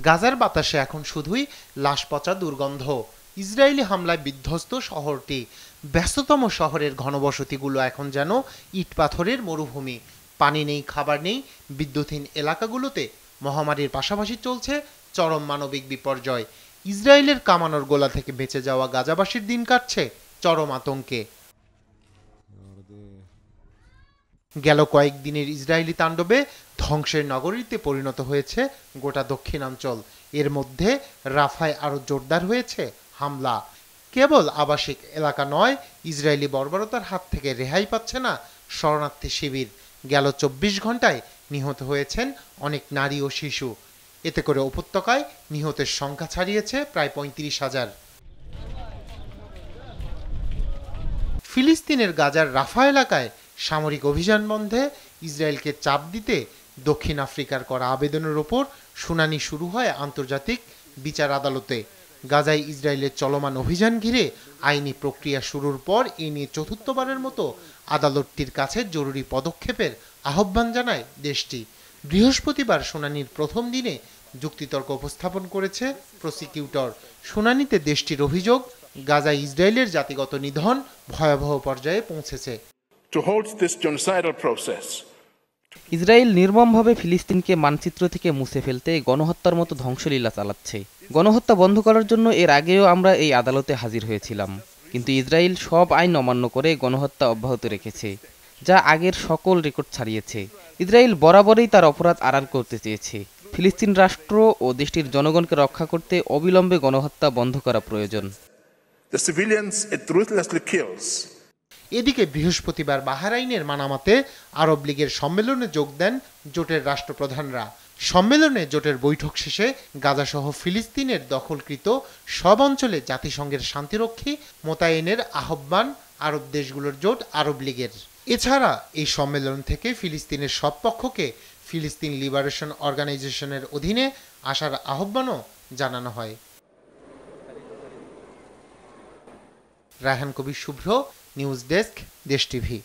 গাজার বাতাসে এখন শুধুই লাশ পচা দুর্গন্ধ। ইসরায়েলি হামলায় বিধ্বস্ত শহরটি। ব্যস্ততম শহরের ঘনবসতিগুলো এখন যেন ইট পাথরের মরুভূমি। পানি নেই, খাবার নেই। বিদ্যুৎহীন এলাকাগুলোতে মহামারীর পাশাপাশি চলছে চরম মানবিক বিপর্যয়। ইসরায়েলের কামানোর গোলা থেকে বেঁচে যাওয়া গাজাবাসীর দিন কাটছে চরম আতঙ্কে। গেল কয়েকদিনের ইসরায়েলি তাণ্ডবে ধ্বংসের নগরীতে পরিণত হয়েছে গোটা দক্ষিণাঞ্চল। এর মধ্যে রাফায় আরও জোরদার হয়েছে হামলা। কেবল আবাসিক এলাকা নয়, ইসরায়েলি বর্বরতার হাত থেকে রেহাই পাচ্ছে না শরণার্থী শিবির। গেল 24 ঘন্টায় নিহত হয়েছেন অনেক নারী ও শিশু। এতে করে উপত্যকায় নিহতের সংখ্যা ছাড়িয়েছে প্রায় 35,000। ফিলিস্তিনের গাজার রাফা এলাকায় সামরিক অভিযান বন্ধে ইসরায়েলকে চাপ দিতে দক্ষিণ আফ্রিকার করা আবেদনের ওপর শুনানি শুরু হয় আন্তর্জাতিক বিচার আদালতে। গাজায় ইসরায়েলের চলমান অভিযান ঘিরে আইনি প্রক্রিয়া শুরুর পর এ নিয়ে চতুর্থবারের মতো আদালতটির কাছে জরুরি পদক্ষেপের আহ্বান জানায় দেশটি। বৃহস্পতিবার শুনানির প্রথম দিনে যুক্তিতর্ক উপস্থাপন করেছে প্রসিকিউটর। শুনানিতে দেশটির অভিযোগ, গাজায় ইসরায়েলের জাতিগত নিধন ভয়াবহ পর্যায়ে পৌঁছেছে। ইসরায়েল নির্মমভাবে ফিলিস্তিনকে মানচিত্র থেকে মুছে ফেলতে গণহত্যার মতো ধ্বংসলীলা চালাচ্ছে। গণহত্যা বন্ধ করার জন্য এর আগেও আমরা এই আদালতে হাজির হয়েছিলাম, কিন্তু ইসরায়েল সব আইন অমান্য করে গণহত্যা অব্যাহত রেখেছে, যা আগের সকল রেকর্ড ছাড়িয়েছে। ইসরায়েল বরাবরই তার অপরাধ আড়াল করতে চেয়েছে। ফিলিস্তিন রাষ্ট্র ও দেশটির জনগণকে রক্ষা করতে অবিলম্বে গণহত্যা বন্ধ করা প্রয়োজন। এদিকে বৃহস্পতিবার বাহরাইনের মানামাতে আরব লীগের সম্মেলনে যোগ দেন জোটের রাষ্ট্রপ্রধানরা। সম্মেলনে জোটের বৈঠক শেষে গাজাসহ ফিলিস্তিনের দখলকৃত সব অঞ্চলে জাতিসংঘের শান্তিরক্ষী মোতায়েনের আহ্বান আরব দেশগুলোর জোট আরব লীগের। এছাড়া এই সম্মেলন থেকে ফিলিস্তিনের সব পক্ষকে ফিলিস্তিন লিবারেশন অর্গানাইজেশনের অধীনে আসার আহ্বানও জানানো হয়। রায়হান কবির শুভ্র, নিউজ ডেস্ক, দেশ টিভি।